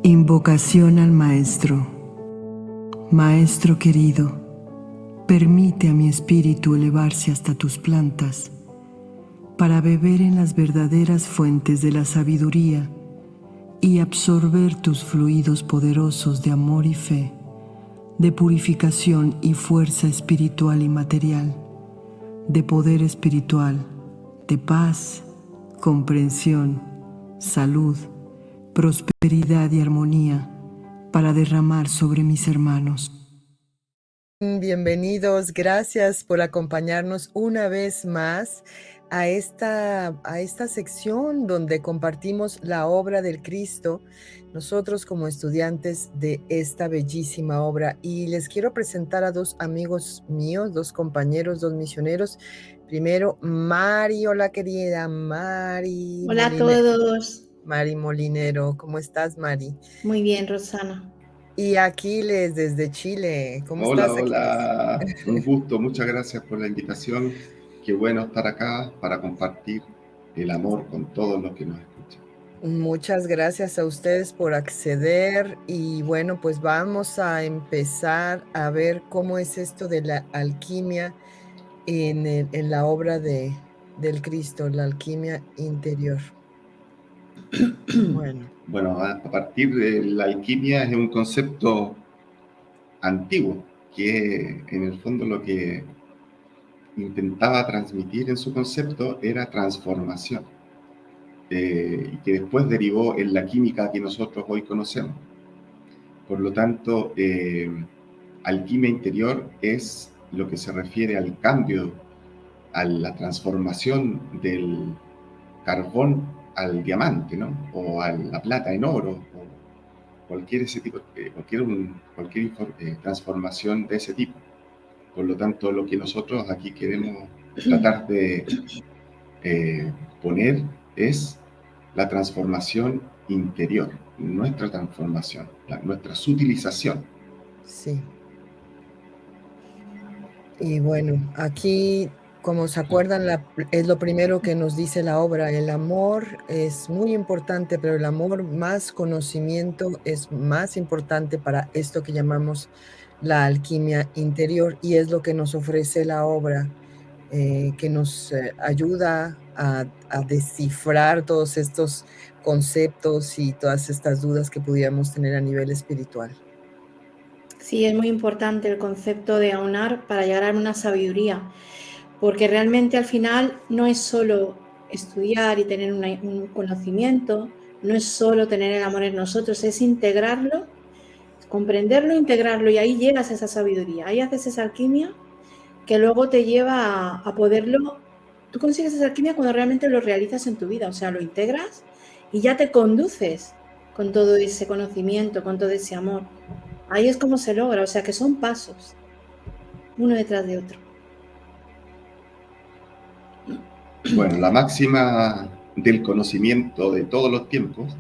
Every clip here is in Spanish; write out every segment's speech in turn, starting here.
Invocación al Maestro. Maestro querido, permite a mi espíritu elevarse hasta tus plantas para beber en las verdaderas fuentes de la sabiduría y absorber tus fluidos poderosos de amor y fe, de purificación y fuerza espiritual y material, de poder espiritual, de paz, comprensión, salud, prosperidad y armonía para derramar sobre mis hermanos. Bienvenidos, gracias por acompañarnos una vez más a esta sección donde compartimos la obra del Cristo, nosotros como estudiantes de esta bellísima obra. Y les quiero presentar a dos amigos míos, dos compañeros, dos misioneros. Primero, Mari, hola querida Mari. Hola a todos. Mari Molinero, ¿cómo estás, Mari? Muy bien, Rosana. Y Aquiles desde Chile, ¿cómo estás, Aquiles? Hola, un gusto, muchas gracias por la invitación. Qué bueno estar acá para compartir el amor con todos los que nos escuchan. Muchas gracias a ustedes por acceder y bueno, pues vamos a empezar a ver cómo es esto de la alquimia en la obra del Cristo, la alquimia interior. Bueno, a partir de la alquimia es un concepto antiguo, que en el fondo lo que intentaba transmitir en su concepto era transformación, y que después derivó en la química que nosotros hoy conocemos. Por lo tanto, alquimia interior es lo que se refiere al cambio, a la transformación del carbón al diamante, ¿no? O a la plata en oro, o cualquier transformación de ese tipo. Por lo tanto, lo que nosotros aquí queremos tratar de poner es la transformación interior, nuestra transformación, nuestra sutilización. Sí. Y bueno, aquí, como se acuerdan, es lo primero que nos dice la obra. El amor es muy importante, pero el amor más conocimiento es más importante para esto que llamamos la alquimia interior, y es lo que nos ofrece la obra, que nos ayuda a descifrar todos estos conceptos y todas estas dudas que pudiéramos tener a nivel espiritual. Sí, es muy importante el concepto de aunar para llegar a una sabiduría, porque realmente al final no es solo estudiar y tener un conocimiento, no es solo tener el amor en nosotros, es integrarlo, comprenderlo, integrarlo, y ahí llegas a esa sabiduría, ahí haces esa alquimia que luego te lleva a poderlo. Tú consigues esa alquimia cuando realmente lo realizas en tu vida, o sea, lo integras y ya te conduces con todo ese conocimiento, con todo ese amor. Ahí es como se logra, o sea que son pasos, uno detrás de otro. Bueno, la máxima del conocimiento de todos los tiempos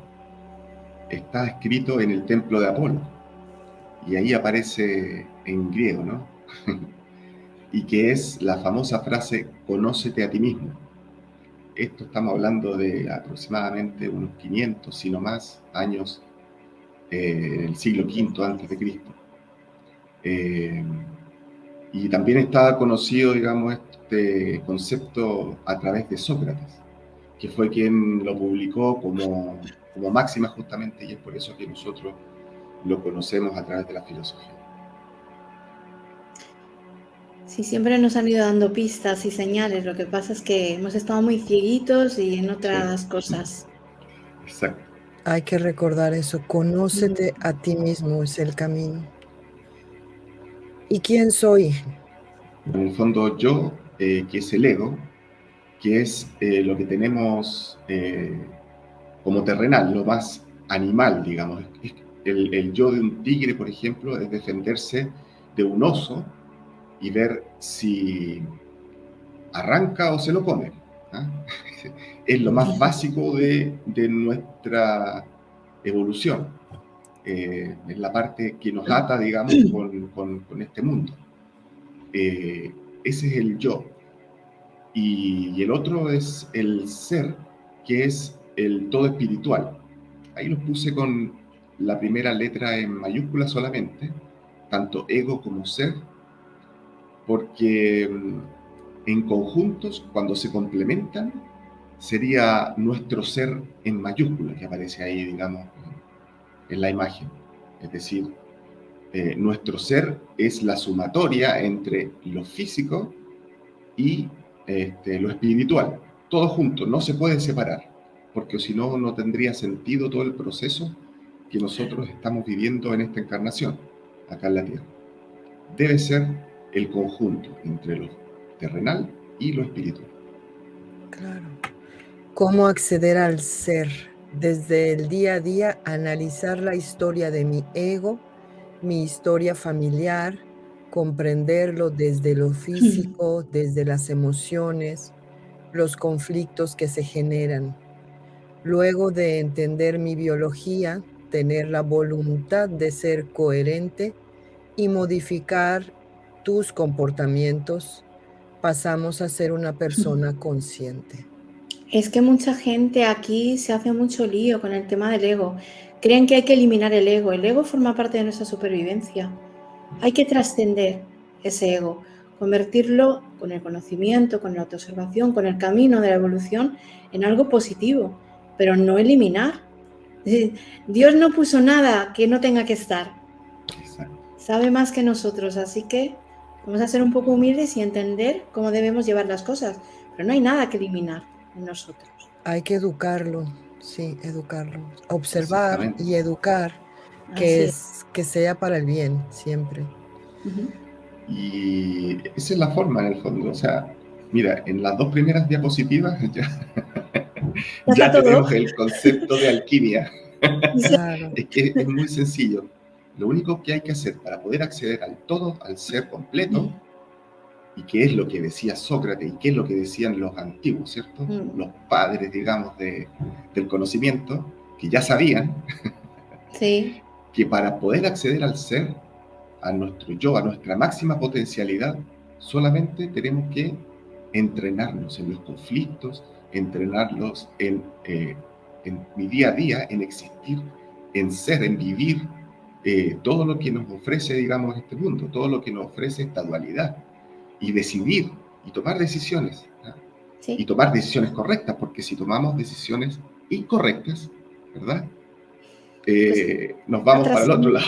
está escrito en el templo de Apolo, y ahí aparece en griego, ¿no? Y que es la famosa frase, conócete a ti mismo. Esto estamos hablando de aproximadamente unos 500, si no más, años, el siglo V antes de Cristo. Y también está conocido, digamos, este concepto a través de Sócrates, que fue quien lo publicó como máxima justamente, y es por eso que nosotros lo conocemos a través de la filosofía. Sí, siempre nos han ido dando pistas y señales, lo que pasa es que hemos estado muy cieguitos y en otras cosas. Exacto. Hay que recordar eso, conócete a ti mismo, es el camino. ¿Y quién soy? En el fondo yo, que es el ego, que es lo que tenemos como terrenal, lo más animal, digamos. El yo de un tigre, por ejemplo, es defenderse de un oso y ver si arranca o se lo come. ¿Ah? Es lo más básico de nuestra evolución. Es la parte que nos ata, digamos, con este mundo. Ese es el yo. Y el otro es el ser, que es el todo espiritual. Ahí los puse con la primera letra en mayúscula solamente, tanto ego como ser, porque en conjuntos, cuando se complementan, sería nuestro ser en mayúscula, que aparece ahí, digamos, en la imagen. Es decir, nuestro ser es la sumatoria entre lo físico y lo espiritual, todo junto, no se puede separar, porque si no, no tendría sentido todo el proceso que nosotros estamos viviendo en esta encarnación, acá en la Tierra. Debe ser el conjunto entre lo terrenal y lo espiritual. Claro. ¿Cómo acceder al ser? Desde el día a día, analizar la historia de mi ego, mi historia familiar, comprenderlo desde lo físico, desde las emociones, los conflictos que se generan. Luego de entender mi biología, tener la voluntad de ser coherente y modificar tus comportamientos, pasamos a ser una persona consciente. Es que mucha gente aquí se hace mucho lío con el tema del ego. Creen que hay que eliminar el ego. El ego forma parte de nuestra supervivencia. Hay que trascender ese ego, convertirlo con el conocimiento, con la autoobservación, con el camino de la evolución en algo positivo, pero no eliminar. Dios no puso nada que no tenga que estar. Exacto. Sabe más que nosotros, así que vamos a ser un poco humildes y entender cómo debemos llevar las cosas, pero no hay nada que eliminar en nosotros. Hay que educarlo, sí, educarlo. Observar y educar, Así que sea para el bien, siempre. Y esa es la forma, en el fondo. O sea, mira, en las dos primeras diapositivas ya todo. tenemos el concepto de alquimia. Claro. Es que es muy sencillo. Lo único que hay que hacer para poder acceder al todo, al ser completo, y qué es lo que decía Sócrates y qué es lo que decían los antiguos, ¿cierto? Los padres, digamos, del conocimiento, que ya sabían Sí. que para poder acceder al ser, a nuestro yo, a nuestra máxima potencialidad, solamente tenemos que entrenarnos en los conflictos, entrenarlos en mi día a día, en existir, en ser, en vivir todo lo que nos ofrece, digamos, este mundo, todo lo que nos ofrece esta dualidad, y decidir y tomar decisiones, ¿no? Sí. Y tomar decisiones correctas, porque si tomamos decisiones incorrectas, ¿verdad? Nos vamos para el otro lado.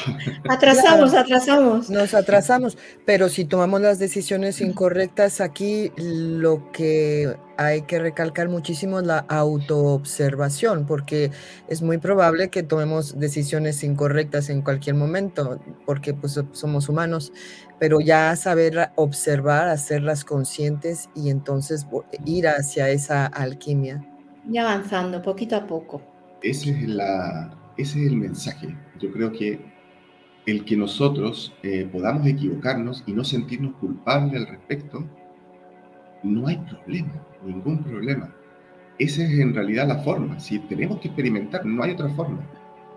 Atrasamos. Nos atrasamos, pero si tomamos las decisiones incorrectas, aquí lo que hay que recalcar muchísimo es la autoobservación, porque es muy probable que tomemos decisiones incorrectas en cualquier momento, porque pues somos humanos, pero ya saber observar, hacerlas conscientes y entonces ir hacia esa alquimia. Y avanzando poquito a poco. Ese es el mensaje. Yo creo que el que nosotros podamos equivocarnos y no sentirnos culpables al respecto, no hay problema, ningún problema. Esa es en realidad la forma. Si tenemos que experimentar, no hay otra forma.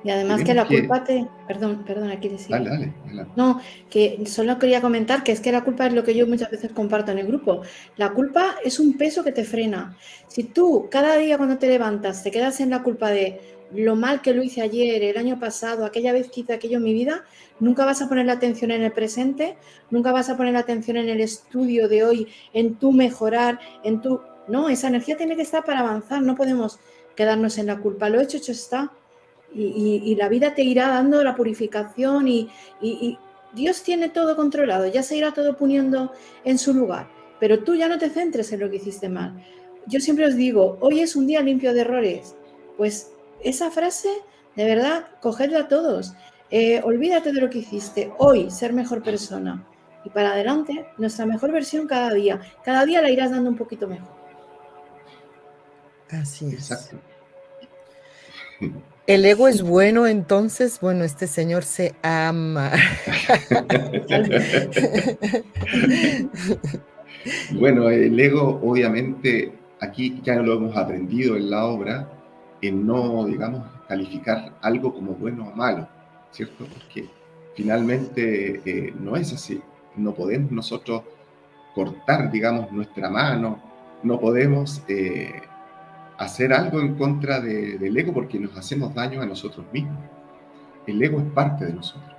Y además que la culpa te... Perdona, ¿quieres decir? Dale. No, que solo quería comentar que es que la culpa es lo que yo muchas veces comparto en el grupo. La culpa es un peso que te frena. Si tú cada día cuando te levantas te quedas en la culpa de lo mal que lo hice ayer, el año pasado, aquella vez que hice aquello en mi vida, nunca vas a poner la atención en el presente, nunca vas a poner la atención en el estudio de hoy, en tu mejorar, en tu... No, esa energía tiene que estar para avanzar, no podemos quedarnos en la culpa. Lo hecho está. Y la vida te irá dando la purificación y Dios tiene todo controlado, ya se irá todo poniendo en su lugar, pero tú ya no te centres en lo que hiciste mal. Yo siempre os digo, hoy es un día limpio de errores, pues esa frase, de verdad, cogedla todos, olvídate de lo que hiciste, hoy ser mejor persona y para adelante, nuestra mejor versión cada día la irás dando un poquito mejor. Así es. Exacto. ¿El ego es bueno entonces? Bueno, este señor se ama. Bueno, el ego, obviamente, aquí ya lo hemos aprendido en la obra, en no, digamos, calificar algo como bueno o malo, ¿cierto? Porque finalmente no es así. No podemos nosotros cortar, digamos, nuestra mano, no podemos hacer algo en contra del ego porque nos hacemos daño a nosotros mismos. el ego es parte de nosotros.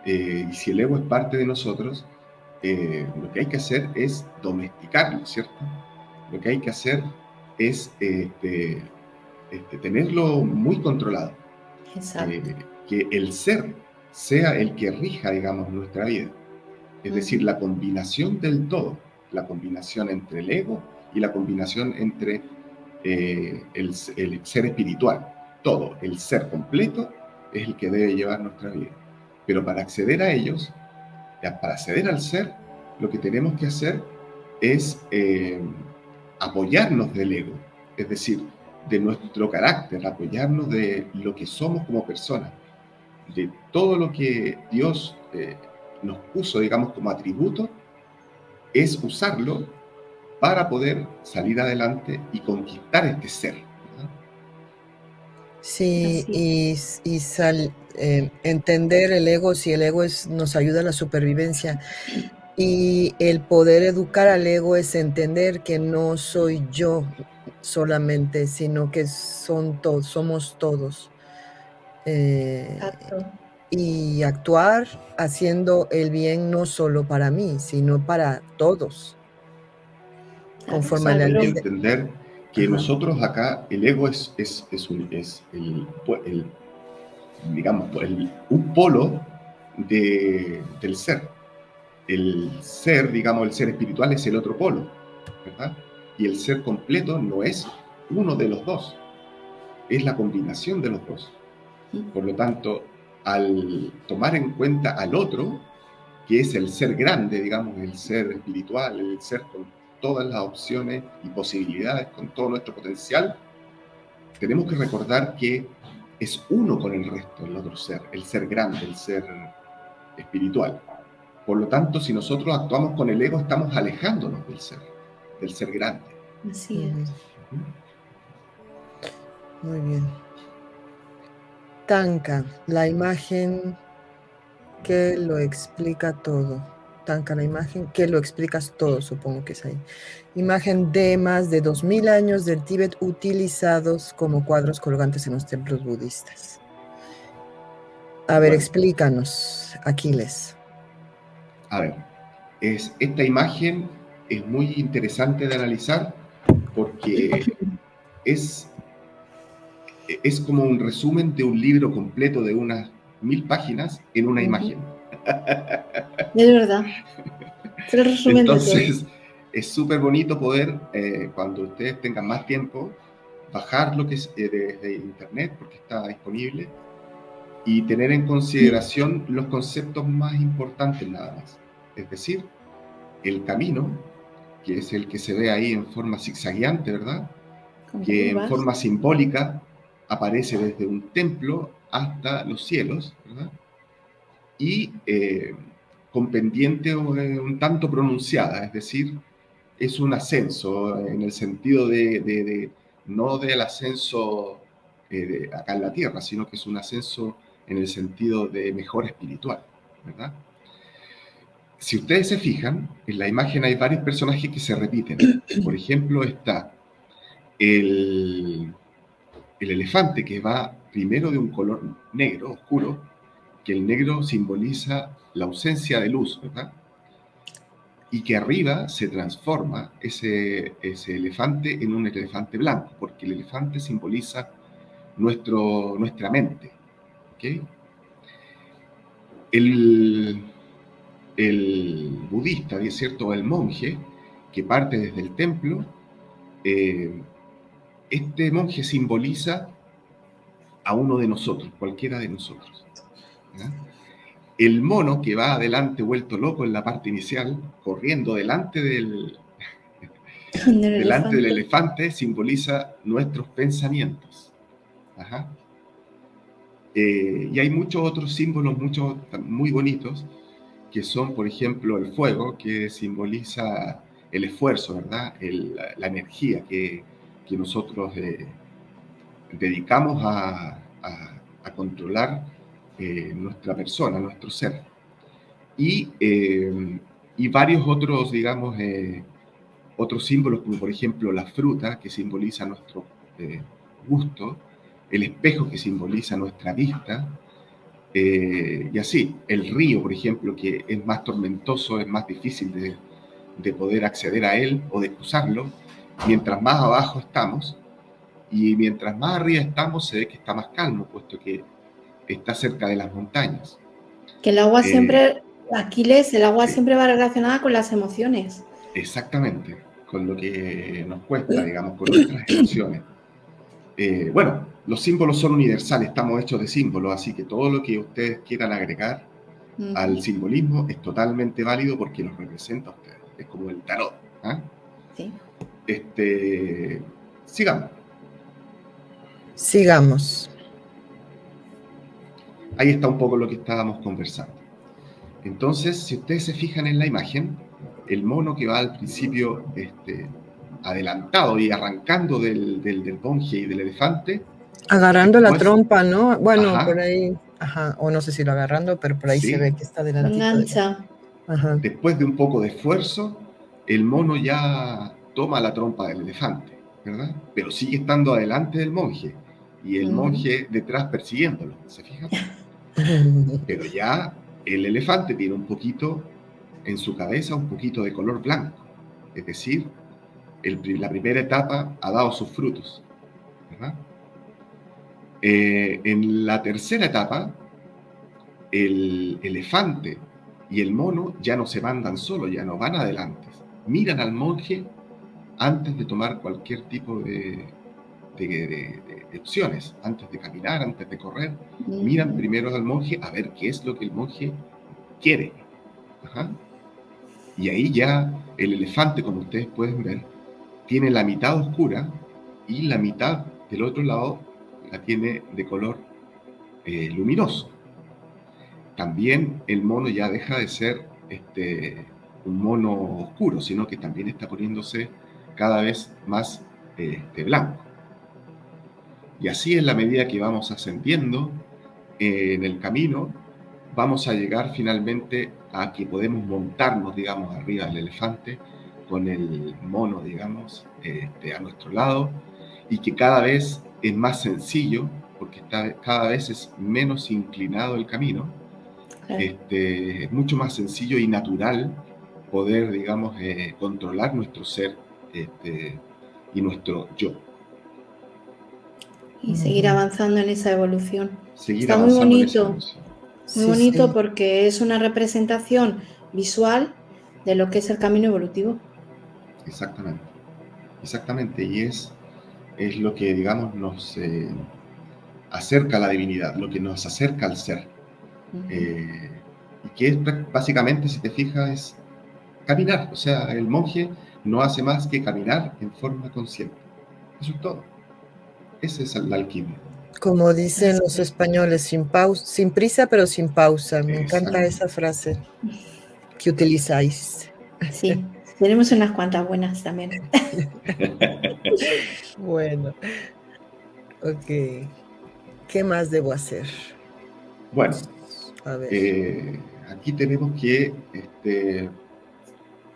Y si el ego es parte de nosotros, lo que hay que hacer es domesticarlo, ¿cierto? Lo que hay que hacer es tenerlo muy controlado. Exacto. Que el ser sea el que rija, digamos, nuestra vida. Es decir, la combinación del todo, la combinación entre el ego y la combinación entre el ser espiritual. Todo, el ser completo es el que debe llevar nuestra vida. Pero para acceder a ellos, para acceder al ser, lo que tenemos que hacer es apoyarnos del ego, es decir, de nuestro carácter, apoyarnos de lo que somos como personas, de todo lo que Dios nos puso, digamos, como atributo, es usarlo para poder salir adelante y conquistar este ser, ¿verdad? Sí, Así entender el ego, si el ego nos ayuda a la supervivencia. Y el poder educar al ego es entender que no soy yo solamente, sino que somos todos. Exacto. Y actuar haciendo el bien no solo para mí, sino para todos. Claro, Conforme a la saberlo. ley de... Entender que Ajá. nosotros acá, el ego es digamos, un polo del ser. El ser, digamos, el ser espiritual es el otro polo, ¿verdad? Y el ser completo no es uno de los dos, es la combinación de los dos. Por lo tanto, al tomar en cuenta al otro, que es el ser grande, digamos, el ser espiritual, el ser con todas las opciones y posibilidades, con todo nuestro potencial, tenemos que recordar que es uno con el resto, el otro ser, el ser grande, el ser espiritual. Por lo tanto, si nosotros actuamos con el ego, estamos alejándonos del ser grande. Así es. Muy bien. Tanka, la imagen que lo explica todo. Tanka, la imagen que lo explicas todo, supongo que es ahí. Imagen de más de 2000 años del Tíbet utilizados como cuadros colgantes en los templos budistas. A ver, Bueno. explícanos, Aquiles. A ver, esta imagen es muy interesante de analizar porque es como un resumen de un libro completo de unas 1000 páginas en una imagen. Es verdad. Es el resumen de todo. Entonces, es súper bonito poder, cuando ustedes tengan más tiempo, bajar lo que es de internet, porque está disponible, y tener en consideración los conceptos más importantes nada más. Es decir, el camino, que es el que se ve ahí en forma zigzagueante, ¿verdad? Con Que en curvas. forma simbólica aparece desde un templo hasta los cielos, ¿verdad? Y con pendiente un tanto pronunciada, es decir, es un ascenso en el sentido no del ascenso acá en la tierra, sino que es un ascenso en el sentido de mejora espiritual, ¿verdad? Si ustedes se fijan, en la imagen hay varios personajes que se repiten. Por ejemplo, está el elefante que va primero de un color negro, oscuro, que el negro simboliza la ausencia de luz, ¿verdad? Y que arriba se transforma ese elefante en un elefante blanco, porque el elefante simboliza nuestra mente, ¿ok? El budista, ¿es cierto? El monje que parte desde el templo, este monje simboliza a uno de nosotros, cualquiera de nosotros, ¿verdad? El mono que va adelante vuelto loco en la parte inicial, corriendo delante del elefante, simboliza nuestros pensamientos. Ajá. Y hay muchos otros símbolos, muchos muy bonitos, que son, por ejemplo, el fuego, que simboliza el esfuerzo, ¿verdad? La energía que nosotros dedicamos a controlar nuestra persona, nuestro ser. Y varios otros, digamos, otros símbolos, como por ejemplo la fruta, que simboliza nuestro gusto, el espejo, que simboliza nuestra vista, Y así, el río, por ejemplo, que es más tormentoso, es más difícil de poder acceder a él o de cruzarlo, mientras más abajo estamos, y mientras más arriba estamos, se ve que está más calmo, puesto que está cerca de las montañas. Que el agua Eh, siempre, Aquiles, el agua sí. siempre va relacionada con las emociones. Exactamente, con lo que nos cuesta, digamos, con nuestras emociones. Bueno, los símbolos son universales, estamos hechos de símbolos, así que todo lo que ustedes quieran agregar al simbolismo es totalmente válido porque los representa a ustedes. Es como el tarot. ¿Ah? Sí. Sigamos. Sigamos. Ahí está un poco lo que estábamos conversando. Entonces, si ustedes se fijan en la imagen, el mono que va al principio adelantado y arrancando del monje y del elefante. Agarrando la después, trompa, ¿no? Bueno, ajá, por ahí, ajá, o no sé si lo agarrando, pero por ahí sí, se ve que está Lo adelantito. engancha. Ajá. Después de un poco de esfuerzo, el mono ya toma la trompa del elefante, ¿verdad? Pero sigue estando adelante del monje y el monje detrás persiguiéndolo, ¿se fijan? Pero ya el elefante tiene un poquito en su cabeza, un poquito de color blanco, es decir, la primera etapa ha dado sus frutos, ¿verdad? En la tercera etapa, el elefante y el mono ya no se mandan solos, ya no van adelante. Miran al monje antes de tomar cualquier tipo de opciones, antes de caminar, antes de correr. Miran primero al monje a ver qué es lo que el monje quiere. Ajá. Y ahí ya el elefante, como ustedes pueden ver, tiene la mitad oscura y la mitad del otro lado la tiene de color luminoso. También el mono ya deja de ser un mono oscuro, sino que también está poniéndose cada vez más blanco. Y así, en la medida que vamos ascendiendo en el camino, vamos a llegar finalmente a que podemos montarnos, digamos, arriba del elefante con el mono, digamos, a nuestro lado, y que cada vez es más sencillo, porque cada vez es menos inclinado el camino. Es mucho más sencillo y natural poder, digamos, controlar nuestro ser y nuestro yo. Y seguir avanzando en esa evolución. Seguir Está muy avanzando en esa bonito. evolución. Muy bonito porque es una representación visual de lo que es el camino evolutivo. Exactamente. Exactamente. Y es lo que, digamos, nos acerca a la divinidad, lo que nos acerca al ser. Y que es básicamente, si te fijas, es caminar. O sea, el monje no hace más que caminar en forma consciente. Eso es todo. Esa es la alquimia. Como dicen los españoles, sin prisa pero sin pausa. Me encanta esa frase que utilizáis. Sí, tenemos unas cuantas buenas también. Bueno, ok. ¿Qué más debo hacer? Bueno, a ver. Aquí tenemos que,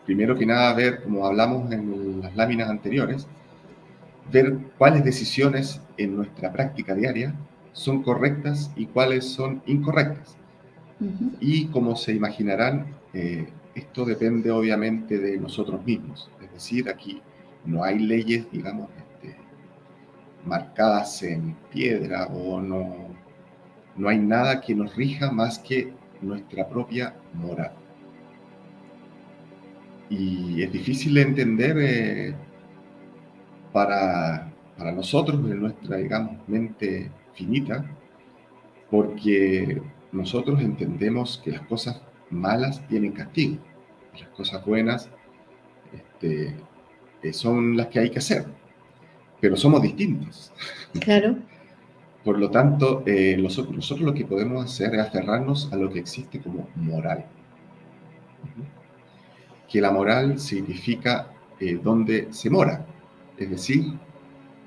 primero que nada, ver, como hablamos en las láminas anteriores, ver cuáles decisiones en nuestra práctica diaria son correctas y cuáles son incorrectas. Y como se imaginarán, esto depende obviamente de nosotros mismos. Es decir, aquí no hay leyes, digamos, marcadas en piedra o no hay nada que nos rija más que nuestra propia moral. Y es difícil de entender para nosotros, en nuestra, digamos, mente finita, porque nosotros entendemos que las cosas malas tienen castigo, y las cosas buenas son las que hay que hacer, pero somos distintos. Claro. Por lo tanto, nosotros lo que podemos hacer es aferrarnos a lo que existe como moral. Que la moral significa donde se mora, es decir,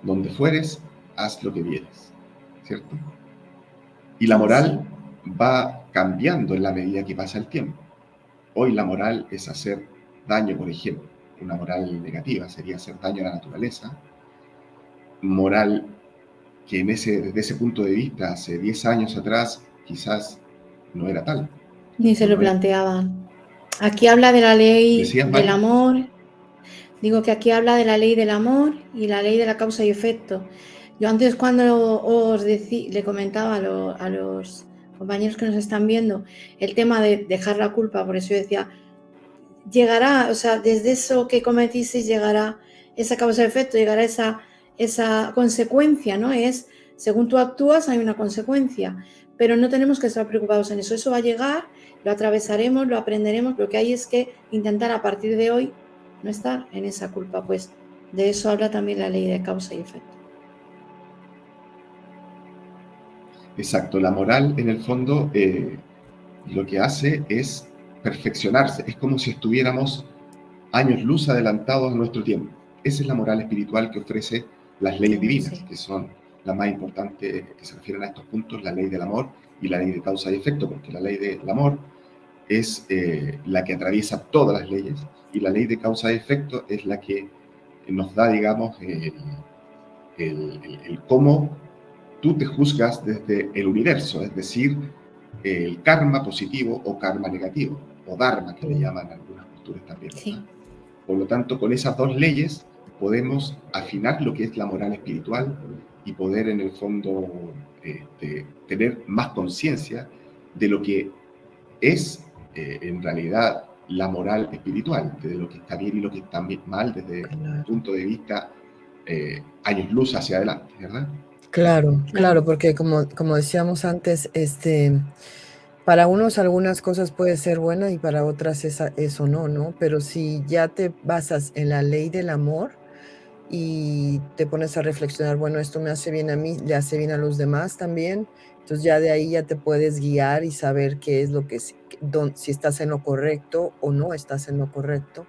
donde fueres, haz lo que vieres, ¿cierto? Y la moral va cambiando en la medida que pasa el tiempo. Hoy la moral es hacer daño, por ejemplo. Una moral negativa sería hacer daño a la naturaleza. Moral que desde ese punto de vista, hace 10 años atrás, quizás no era tal. Ni se lo No era. planteaban. Aquí habla de la ley ¿Decías, del Mari? amor. Digo que aquí habla de la ley del amor y la ley de la causa y efecto. Yo antes cuando le comentaba a los compañeros que nos están viendo el tema de dejar la culpa, por eso yo decía, llegará, o sea, desde eso que cometisteis llegará esa causa y efecto, llegará esa consecuencia, ¿no? Es, según tú actúas hay una consecuencia, pero no tenemos que estar preocupados en eso. Eso va a llegar, lo atravesaremos, lo aprenderemos. Lo que hay es que intentar a partir de hoy no estar en esa culpa, pues de eso habla también la ley de causa y efecto. Exacto, la moral en el fondo lo que hace es perfeccionarse, es como si estuviéramos años luz adelantados a nuestro tiempo. Esa es la moral espiritual que ofrece las leyes divinas, Sí. que son las más importantes que se refieren a estos puntos, la ley del amor y la ley de causa y efecto, porque la ley del amor es la que atraviesa todas las leyes y la ley de causa y efecto es la que nos da, digamos, el cómo tú te juzgas desde el universo, es decir, el karma positivo o karma negativo, o dharma, que le llaman algunas culturas también, ¿verdad? Sí. Por lo tanto, con esas dos leyes podemos afinar lo que es la moral espiritual y poder en el fondo tener más conciencia de lo que es en realidad la moral espiritual, de lo que está bien y lo que está mal desde un punto de vista años luz hacia adelante, ¿verdad? Claro, porque como decíamos antes, para unos algunas cosas puede ser buena y para otras eso no, ¿no? Pero si ya te basas en la ley del amor y te pones a reflexionar, bueno, esto me hace bien a mí, le hace bien a los demás también, entonces ya de ahí ya te puedes guiar y saber qué es lo que, si estás en lo correcto o no estás en lo correcto.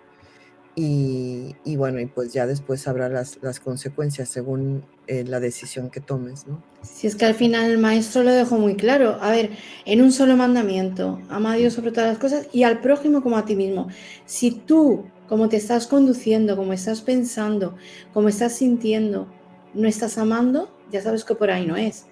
Y bueno, y pues ya después habrá las consecuencias según la decisión que tomes, ¿no? Si es que al final el maestro lo dejó muy claro. A ver, en un solo mandamiento, ama a Dios sobre todas las cosas y al prójimo como a ti mismo. Si tú, como te estás conduciendo, como estás pensando, como estás sintiendo, no estás amando, ya sabes que por ahí no es.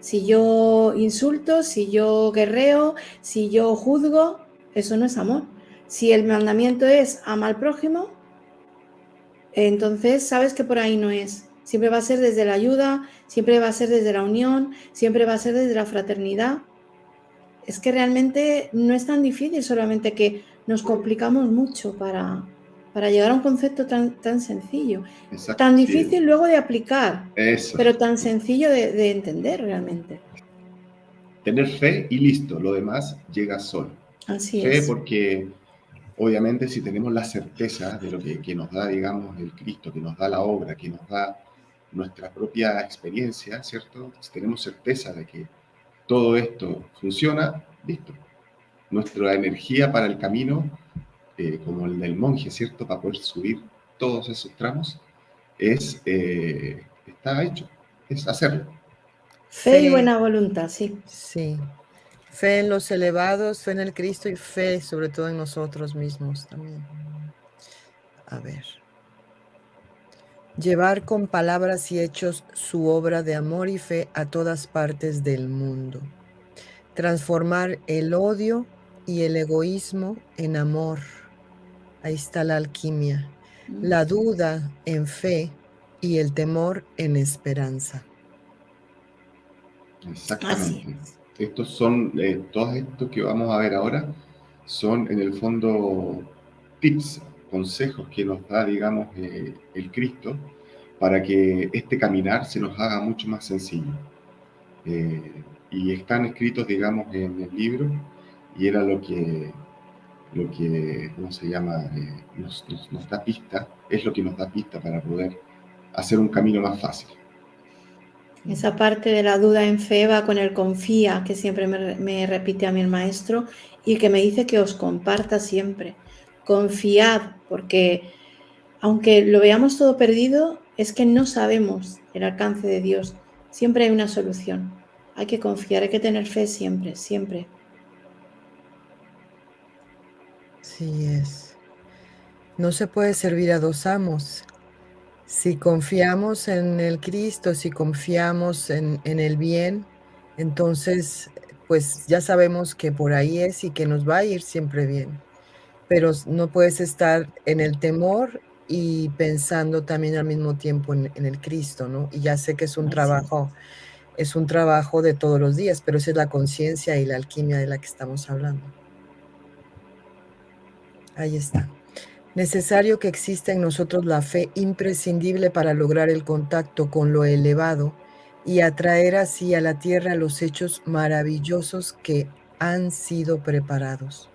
Si yo insulto, si yo guerreo, si yo juzgo, eso no es amor. Si el mandamiento es ama al prójimo, entonces sabes que por ahí no es. Siempre va a ser desde la ayuda, siempre va a ser desde la unión, siempre va a ser desde la fraternidad. Es que realmente no es tan difícil, solamente que nos complicamos mucho para llegar a un concepto tan sencillo. Exacto, Tan sí, difícil luego de aplicar, eso. pero tan sencillo de entender realmente. Tener fe y listo, lo demás llega solo. Así Fe es. porque obviamente si tenemos la certeza de lo que nos da, digamos, el Cristo, que nos da la obra, que nos da nuestra propia experiencia, ¿cierto? Si tenemos certeza de que todo esto funciona, listo. Nuestra energía para el camino, como el del monje, ¿cierto? Para poder subir todos esos tramos, está hecho, es hacerlo. Fe y buena voluntad, sí. Sí. Fe en los elevados, fe en el Cristo y fe sobre todo en nosotros mismos también. A ver. Llevar con palabras y hechos su obra de amor y fe a todas partes del mundo. Transformar el odio y el egoísmo en amor. Ahí está la alquimia. La duda en fe y el temor en esperanza. Exactamente. Así. Estos son, todos estos que vamos a ver ahora, son en el fondo tips, consejos que nos da, digamos, el Cristo para que este caminar se nos haga mucho más sencillo. Y están escritos, digamos, en el libro y era lo que ¿cómo se llama? Nos da pista, es lo que nos da pista para poder hacer un camino más fácil. Esa parte de la duda en fe va con el confía, que siempre me repite a mí el maestro, y que me dice que os comparta siempre. Confiad, porque aunque lo veamos todo perdido, es que no sabemos el alcance de Dios. Siempre hay una solución. Hay que confiar, hay que tener fe siempre, siempre. Sí es. No se puede servir a dos amos. Si confiamos en el Cristo, si confiamos en el bien, entonces pues ya sabemos que por ahí es y que nos va a ir siempre bien. Pero no puedes estar en el temor y pensando también al mismo tiempo en el Cristo, ¿no? Y ya sé que es un trabajo de todos los días, pero esa es la conciencia y la alquimia de la que estamos hablando. Ahí está. Necesario que exista en nosotros la fe imprescindible para lograr el contacto con lo elevado y atraer así a la tierra los hechos maravillosos que han sido preparados.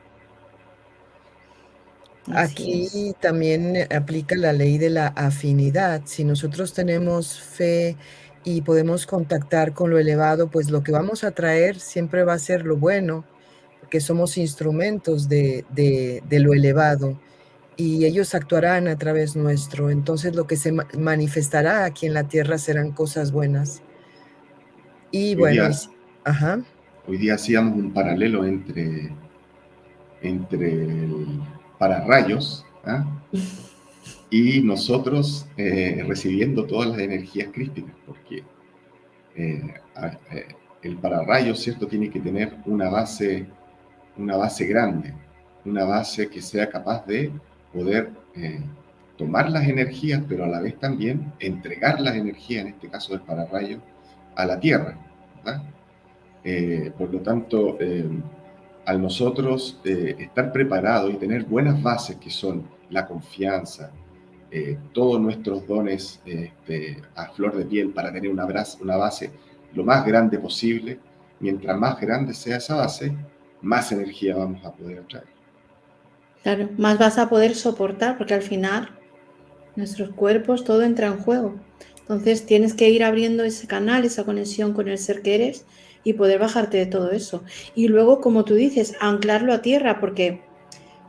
Aquí también aplica la ley de la afinidad. Si nosotros tenemos fe y podemos contactar con lo elevado, pues lo que vamos a traer siempre va a ser lo bueno, porque somos instrumentos de lo elevado y ellos actuarán a través nuestro. Entonces lo que se manifestará aquí en la tierra serán cosas buenas. Y bueno, ajá. Hoy día hacíamos un paralelo entre el pararrayos, ¿ah? Y nosotros recibiendo todas las energías crísticas, porque el pararrayos, ¿cierto?, tiene que tener una base grande, una base que sea capaz de poder tomar las energías, pero a la vez también entregar las energías, en este caso del pararrayo, a la Tierra, ¿verdad? Por lo tanto, al nosotros estar preparados y tener buenas bases que son la confianza, todos nuestros dones a flor de piel para tener una base lo más grande posible, mientras más grande sea esa base, más energía vamos a poder atraer. Claro, más vas a poder soportar, porque al final nuestros cuerpos, todo entra en juego. Entonces tienes que ir abriendo ese canal, esa conexión con el ser que eres y poder bajarte de todo eso. Y luego, como tú dices, anclarlo a tierra, porque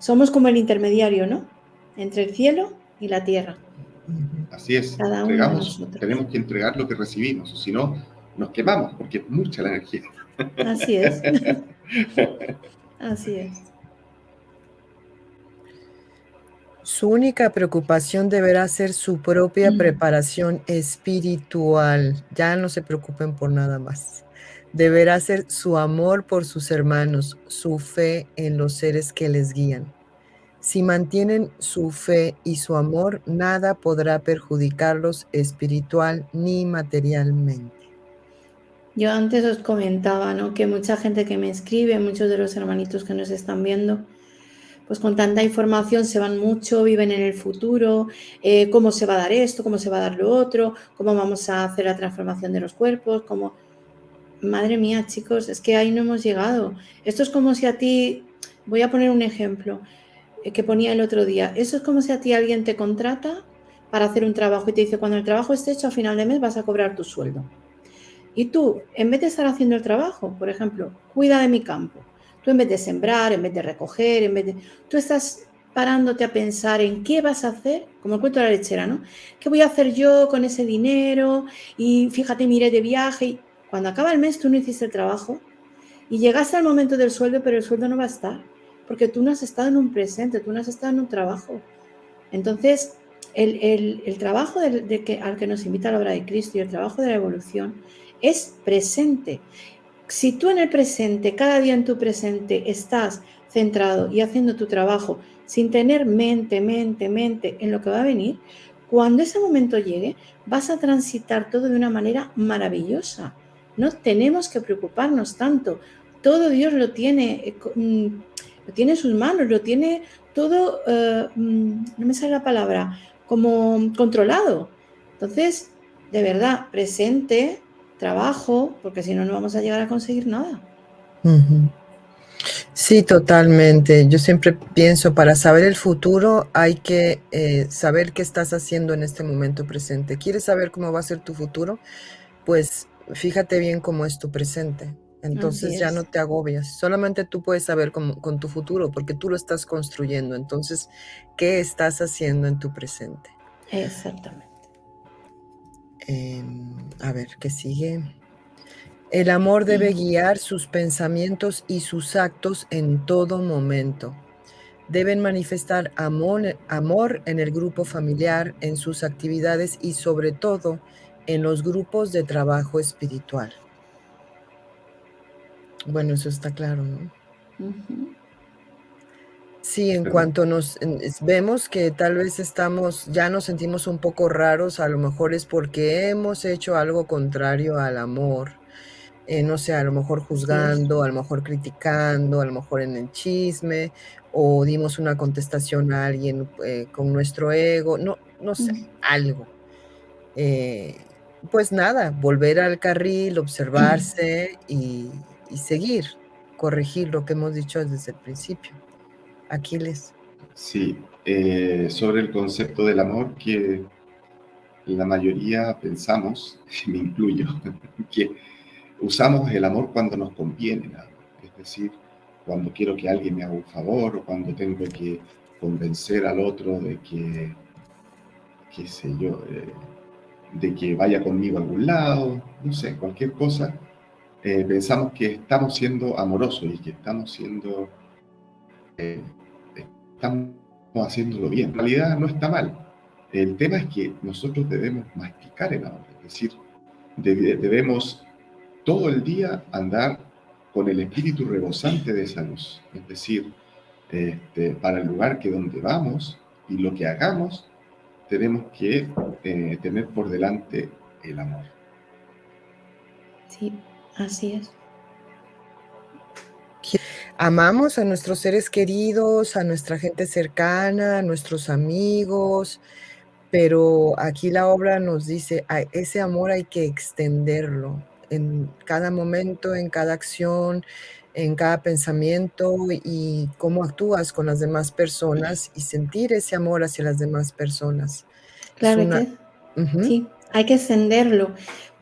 somos como el intermediario, ¿no? Entre el cielo y la tierra. Así es, Cada uno de nosotros. Tenemos que entregar lo que recibimos, o si no, nos quemamos, porque es mucha la energía. Así es. Así es. Su única preocupación deberá ser su propia preparación espiritual. Ya no se preocupen por nada más. Deberá ser su amor por sus hermanos, su fe en los seres que les guían. Si mantienen su fe y su amor, nada podrá perjudicarlos espiritual ni materialmente. Yo antes os comentaba, ¿no?, que mucha gente que me escribe, muchos de los hermanitos que nos están viendo, pues con tanta información se van mucho, viven en el futuro, cómo se va a dar esto, cómo se va a dar lo otro, cómo vamos a hacer la transformación de los cuerpos, cómo... Madre mía, chicos, es que ahí no hemos llegado. Esto es como si a ti, voy a poner un ejemplo que ponía el otro día, eso es como si a ti alguien te contrata para hacer un trabajo y te dice, cuando el trabajo esté hecho a final de mes vas a cobrar tu sueldo. Y tú, en vez de estar haciendo el trabajo, por ejemplo, cuida de mi campo, tú en vez de sembrar, en vez de recoger, tú estás parándote a pensar en qué vas a hacer, como el cuento de la lechera, ¿no? ¿Qué voy a hacer yo con ese dinero? Y fíjate, miré de viaje. Y cuando acaba el mes tú no hiciste el trabajo y llegaste al momento del sueldo, pero el sueldo no va a estar, porque tú no has estado en un presente, tú no has estado en un trabajo. Entonces, el trabajo al que nos invita la obra de Cristo y el trabajo de la evolución es presente. Si tú en el presente, cada día en tu presente, estás centrado y haciendo tu trabajo sin tener mente en lo que va a venir, cuando ese momento llegue, vas a transitar todo de una manera maravillosa. No tenemos que preocuparnos tanto. Todo Dios lo tiene en sus manos, lo tiene todo, no me sale la palabra, como controlado. Entonces, de verdad, presente, trabajo, porque si no, no vamos a llegar a conseguir nada. Sí, totalmente. Yo siempre pienso, para saber el futuro hay que saber qué estás haciendo en este momento presente. ¿Quieres saber cómo va a ser tu futuro? Pues fíjate bien cómo es tu presente. Entonces ya no te agobias. Solamente tú puedes saber con tu futuro, porque tú lo estás construyendo. Entonces, ¿qué estás haciendo en tu presente? Exactamente. A ver, ¿qué sigue? El amor debe guiar sus pensamientos y sus actos en todo momento. Deben manifestar amor en el grupo familiar, en sus actividades y sobre todo en los grupos de trabajo espiritual. Bueno, eso está claro, ¿no? Ujú. Sí, en ¿verdad? cuanto vemos que tal vez ya nos sentimos un poco raros, a lo mejor es porque hemos hecho algo contrario al amor. No sé, a lo mejor Así es. juzgando, a lo mejor criticando, a lo mejor en el chisme, o dimos una contestación a alguien, con nuestro ego, no sé, Mm. algo. Eh, pues nada, volver al carril, observarse y seguir, corregir lo que hemos dicho desde el principio. Aquiles. Sí, sobre el concepto del amor que la mayoría pensamos, y me incluyo, que usamos el amor cuando nos conviene, nada más. Es decir, cuando quiero que alguien me haga un favor o cuando tengo que convencer al otro de que, qué sé yo, de que vaya conmigo a algún lado, no sé, cualquier cosa. Pensamos que estamos siendo amorosos y que eh, estamos haciéndolo bien. En realidad no está mal. El tema es que nosotros debemos masticar el amor, es decir, debemos todo el día andar con el espíritu rebosante de esa luz. Es decir, para el lugar que donde vamos y lo que hagamos, tenemos que tener por delante el amor. Sí, así es. Amamos a nuestros seres queridos, a nuestra gente cercana, a nuestros amigos, pero aquí la obra nos dice, ese amor hay que extenderlo en cada momento, en cada acción, en cada pensamiento y cómo actúas con las demás personas y sentir ese amor hacia las demás personas. Es Claro, una ujú, sí, hay que extenderlo,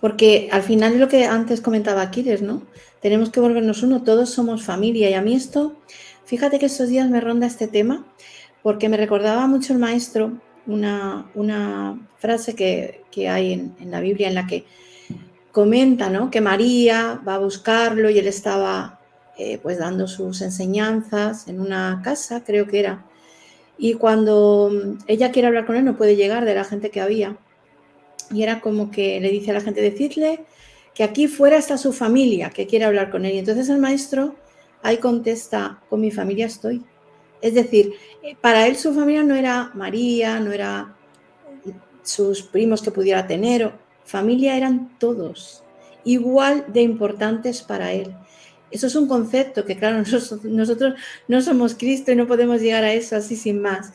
porque al final es lo que antes comentaba Aquiles, ¿no? Tenemos que volvernos uno, todos somos familia. Y a mí esto, fíjate que estos días me ronda este tema, porque me recordaba mucho el maestro una frase que hay en la Biblia en la que comenta, ¿no? Que María va a buscarlo y él estaba pues dando sus enseñanzas en una casa, creo que era. Y cuando ella quiere hablar con él, no puede llegar de la gente que había. Y era como que le dice a la gente, decidle que aquí fuera está su familia, que quiere hablar con él. Y entonces el maestro ahí contesta, con mi familia estoy. Es decir, para él su familia no era María, no era sus primos que pudiera tener, familia eran todos, igual de importantes para él. Eso es un concepto que, claro, nosotros no somos Cristo y no podemos llegar a eso así sin más,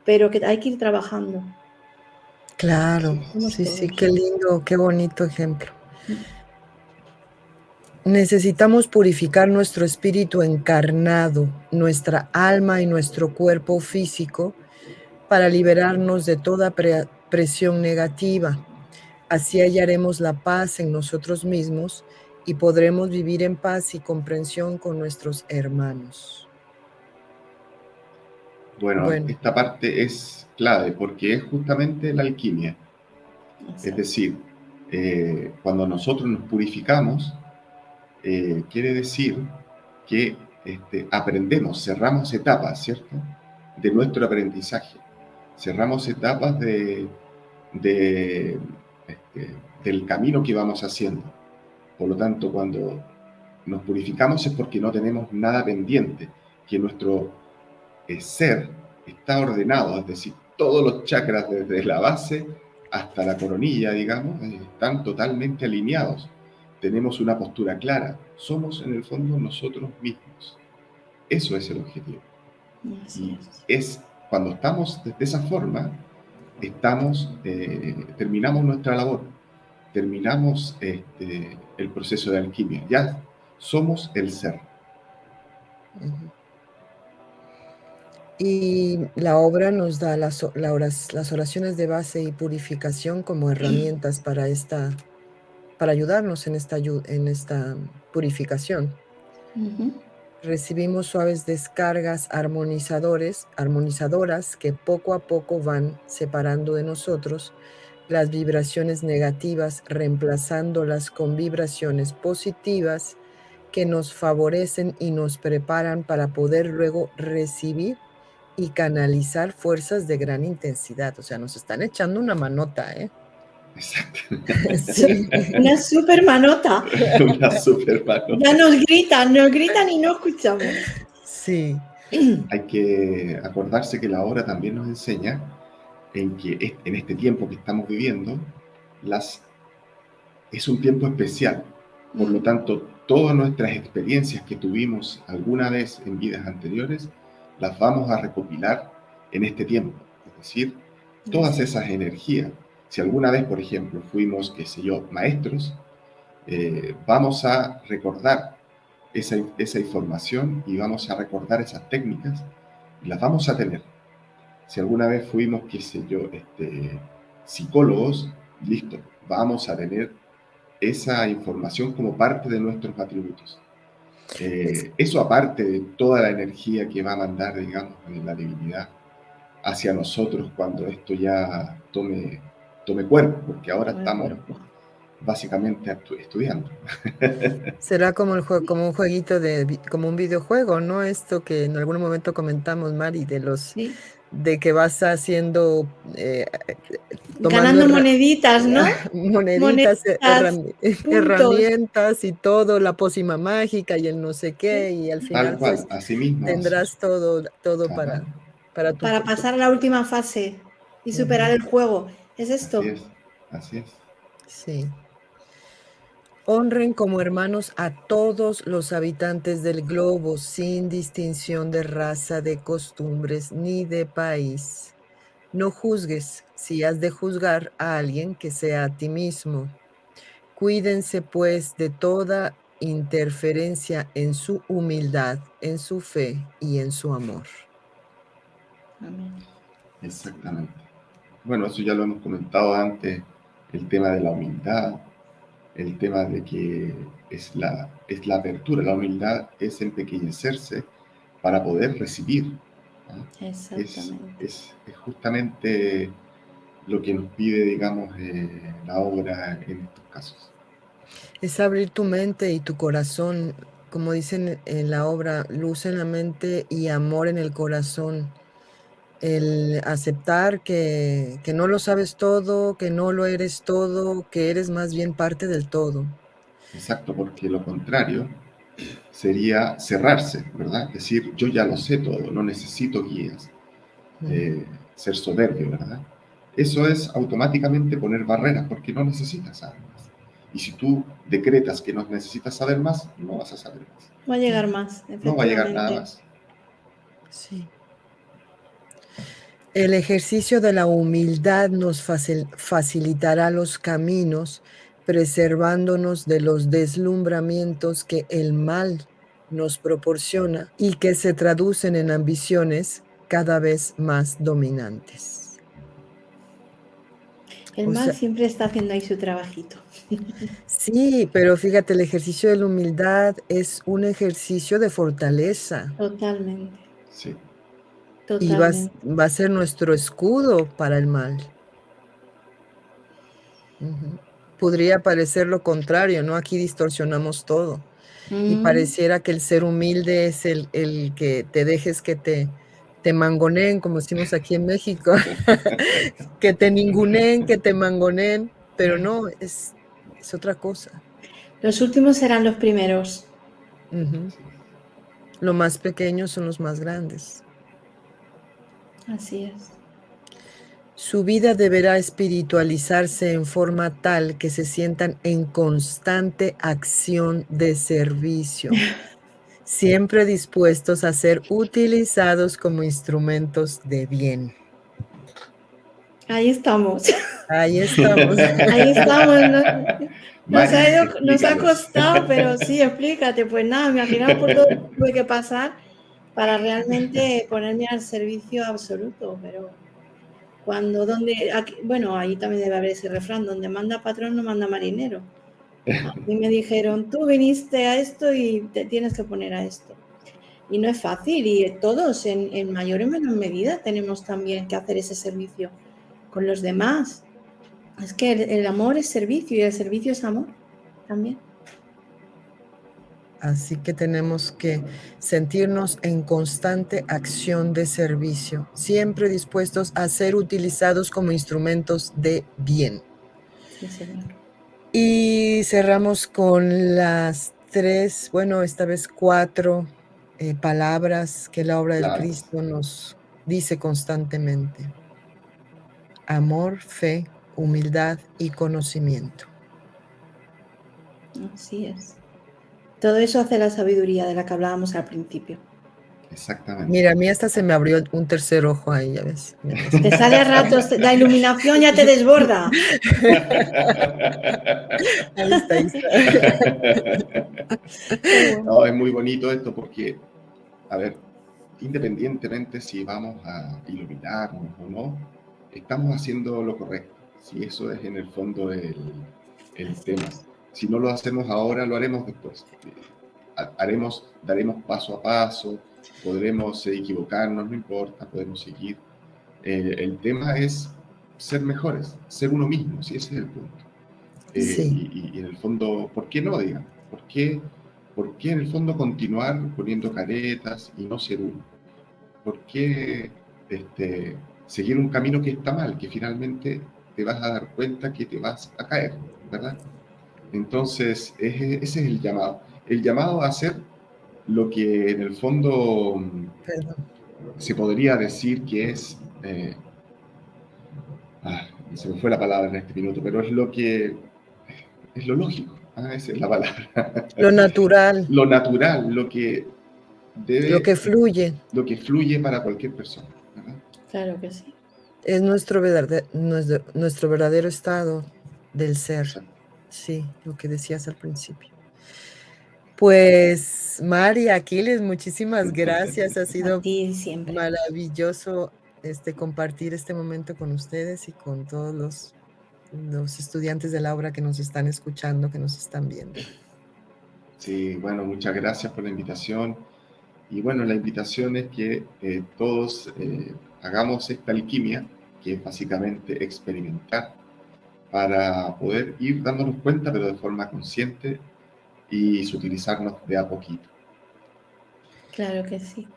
pero que hay que ir trabajando. claro, Somos sí, sí, qué todos. lindo, qué bonito ejemplo. Necesitamos purificar nuestro espíritu encarnado, nuestra alma y nuestro cuerpo físico para liberarnos de toda presión negativa. Así hallaremos la paz en nosotros mismos y podremos vivir en paz y comprensión con nuestros hermanos. Bueno, Bueno, esta parte es clave porque es justamente la alquimia. Es Exacto. decir, cuando nosotros nos purificamos, quiere decir que aprendemos, cerramos etapas, ¿cierto? De nuestro aprendizaje. Cerramos etapas de, del camino que vamos haciendo. Por lo tanto, cuando nos purificamos es porque no tenemos nada pendiente, que nuestro ser está ordenado, es decir, todos los chakras desde la base hasta la coronilla, digamos, están totalmente alineados. Tenemos una postura clara, somos en el fondo nosotros mismos. Eso es el objetivo. Así Y es. es cuando estamos de esa forma, terminamos nuestra labor, terminamos el proceso de alquimia, ya somos el ser. ujú. Y la obra nos da las oraciones de base y purificación como herramientas para ayudarnos en esta purificación. Ujú. Recibimos suaves descargas armonizadoras que poco a poco van separando de nosotros las vibraciones negativas, reemplazándolas con vibraciones positivas que nos favorecen y nos preparan para poder luego recibir y canalizar fuerzas de gran intensidad. O sea, nos están echando una manota, ¿eh? Exacto. Sí, Una super manota. Una super mano. Ya nos gritan y no escuchamos. sí, Hay que acordarse que la obra también nos enseña en que en este tiempo que estamos viviendo, es un tiempo especial. Por lo tanto, todas nuestras experiencias que tuvimos alguna vez en vidas anteriores, las vamos a recopilar en este tiempo. Es decir, todas esas energías. Si alguna vez, por ejemplo, fuimos, qué sé yo, maestros, vamos a recordar esa información y vamos a recordar esas técnicas y las vamos a tener. Si alguna vez fuimos, qué sé yo, psicólogos, listo, vamos a tener esa información como parte de nuestros atributos. Eso aparte de toda la energía que va a mandar, digamos, la divinidad hacia nosotros cuando esto ya tome cuerpo, porque ahora estamos básicamente estudiando. será como como un jueguito como un videojuego, ¿no? Esto que en algún momento comentamos, Mari, Sí. de que vas haciendo, Ganando tomando moneditas, ¿no? moneditas, Moneditas, puntos. herramientas y todo, la pócima mágica y el no sé qué, y al Tal final cual, pues así mismo. tendrás todo Ajá, para tu Para pasar a la última fase y superar el juego. ¿Es esto? así es, así es. Sí. Honren como hermanos a todos los habitantes del globo, sin distinción de raza, de costumbres ni de país. No juzgues, si has de juzgar a alguien, que sea a ti mismo. Cuídense, pues, de toda interferencia en su humildad, en su fe y en su amor. Amén. Exactamente. Bueno, eso ya lo hemos comentado antes, el tema de la humildad, el tema de que es la apertura, la humildad es empequeñecerse para poder recibir, ¿no? Exactamente. Es justamente lo que nos pide, digamos, la obra en estos casos. Es abrir tu mente y tu corazón, como dicen en la obra, luz en la mente y amor en el corazón. El aceptar que no lo sabes todo, que no lo eres todo, que eres más bien parte del todo. Exacto, porque lo contrario sería cerrarse, ¿verdad? Decir, yo ya lo sé todo, no necesito guías, ser soberbio, ¿verdad? Eso es automáticamente poner barreras porque no necesitas saber más. Y si tú decretas que no necesitas saber más, no vas a saber más. Va a llegar más, No va a llegar nada efectivamente. más. Sí. El ejercicio de la humildad nos facilitará los caminos, preservándonos de los deslumbramientos que el mal nos proporciona y que se traducen en ambiciones cada vez más dominantes. El O mal sea, siempre está haciendo ahí su trabajito. sí, pero fíjate, el ejercicio de la humildad es un ejercicio de fortaleza Totalmente, Sí, y totalmente. va a ser nuestro escudo para el mal. Ujú. Podría parecer lo contrario, ¿no? Aquí distorsionamos todo y pareciera que el ser humilde es el que te dejes que te mangoneen, como decimos aquí en México, que te ninguneen, que te mangoneen, pero no, es otra cosa. Los últimos serán los primeros. Ujú. Lo más pequeños son los más grandes. Así es. Su vida deberá espiritualizarse en forma tal que se sientan en constante acción de servicio, siempre dispuestos a ser utilizados como instrumentos de bien. Ahí estamos. Ahí estamos. Ahí estamos. Mari, Nos ha explícanos. costado, pero sí, explícate. Pues nada, imaginaos por todo lo que tuve que pasar para realmente ponerme al servicio absoluto. Pero bueno, ahí también debe haber ese refrán, donde manda patrón no manda marinero. A mí me dijeron, tú viniste a esto y te tienes que poner a esto. Y no es fácil, y todos en mayor o menor medida tenemos también que hacer ese servicio con los demás. Es que el amor es servicio y el servicio es amor también. Así que tenemos que sentirnos en constante acción de servicio, siempre dispuestos a ser utilizados como instrumentos de bien. Sí, Señor. Y cerramos con las 3, bueno, esta vez 4 palabras que la obra del Claro. Cristo nos dice constantemente: amor, fe, humildad y conocimiento. Así es. Todo eso hace la sabiduría de la que hablábamos al principio. Exactamente. Mira, a mí hasta se me abrió un tercer ojo ahí, ya ves. Te sale a ratos, la iluminación ya te desborda. Ahí está, ahí está. Qué bueno. No, es muy bonito esto porque, a ver, independientemente si vamos a iluminarnos o no, estamos haciendo lo correcto. Si eso es en el fondo el Así tema. es. Si no lo hacemos ahora, lo haremos después. Daremos paso a paso, podremos equivocarnos, no importa, podemos seguir. El tema es ser mejores, ser uno mismo, si ese es el punto. Sí. Y en el fondo, ¿por qué no, digamos? ¿Por qué en el fondo continuar poniendo caretas y no ser uno? ¿Por qué seguir un camino que está mal, que finalmente te vas a dar cuenta que te vas a caer, ¿verdad? Entonces, ese es el llamado a hacer lo que en el fondo Perdón. se podría decir que es, se me fue la palabra en este minuto, pero es lo lógico, esa es la palabra. Lo natural, Lo natural, lo que lo que fluye, para cualquier persona, ¿verdad? Claro que sí. es nuestro verdadero estado del ser. Exacto. Sí, lo que decías al principio. Pues, Mari, Aquiles, muchísimas gracias. Ha A sido ti siempre. maravilloso compartir este momento con ustedes y con todos los estudiantes de la obra que nos están escuchando, que nos están viendo. Sí, bueno, muchas gracias por la invitación. Y bueno, la invitación es que todos hagamos esta alquimia, que es básicamente experimentar, para poder ir dándonos cuenta, pero de forma consciente, y sutilizarnos de a poquito. Claro que sí.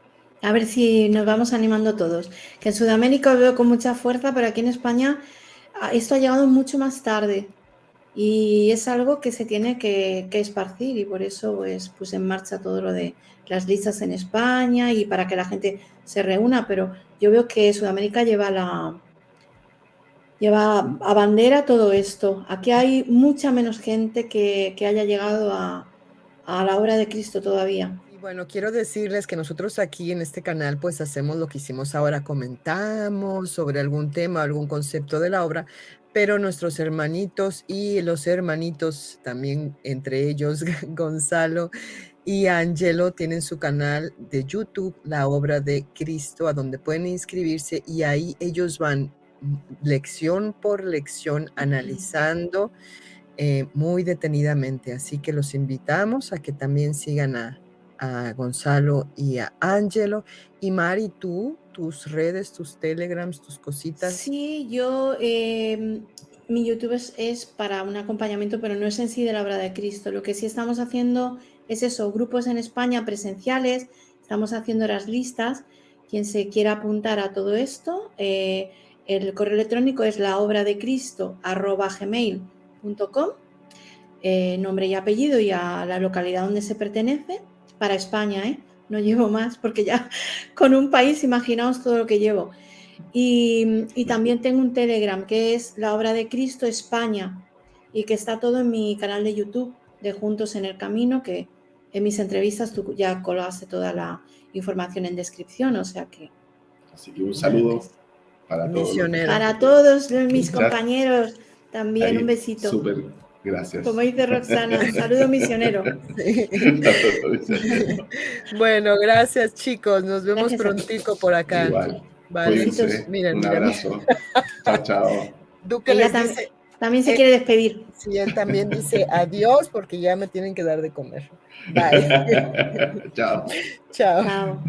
A ver si nos vamos animando todos. Que en Sudamérica lo veo con mucha fuerza, pero aquí en España esto ha llegado mucho más tarde. Y es algo que se tiene que esparcir y por eso pues puse en marcha todo lo de las listas en España y para que la gente se reúna, pero yo veo que Sudamérica lleva a bandera todo esto. Aquí hay mucha menos gente que haya llegado a la obra de Cristo todavía. Y bueno, quiero decirles que nosotros aquí en este canal pues hacemos lo que hicimos ahora, comentamos sobre algún tema, algún concepto de la obra, pero nuestros hermanitos y los hermanitos también, entre ellos Gonzalo y Angelo, tienen su canal de YouTube, La Obra de Cristo, a donde pueden inscribirse y ahí ellos van lección por lección analizando muy detenidamente. Así que los invitamos a que también sigan a Gonzalo y a Angelo. Y Mari, tú, tus redes, tus telegrams, tus cositas. Sí, yo, mi YouTube es para un acompañamiento, pero no es en sí de la obra de Cristo. Lo que sí estamos haciendo es eso, grupos en España presenciales, estamos haciendo las listas. Quien se quiera apuntar a todo esto, el correo electrónico es laobradecristo@gmail.com, nombre y apellido y a la localidad donde se pertenece, para España, no llevo más porque ya con un país, imaginaos todo lo que llevo. Y también tengo un Telegram que es La Obra de Cristo España y que está todo en mi canal de YouTube de Juntos en el Camino, que en mis entrevistas tú ya colgaste toda la información en descripción, o sea que... Así que un saludo para todos. Misionero. Para todos mis compañeros también ahí, un besito. Súper, gracias. Como dice Roxana, un saludo misionero. Bueno, gracias chicos, nos vemos Gracias a ti. prontico por acá. Igual. Vale. Cuídense. Mira, Un mira, abrazo. Chao, chao. Duque Ella les dice, también se quiere despedir. sí, él también dice adiós porque ya me tienen que dar de comer. Bye. Chao. Chao. Chao.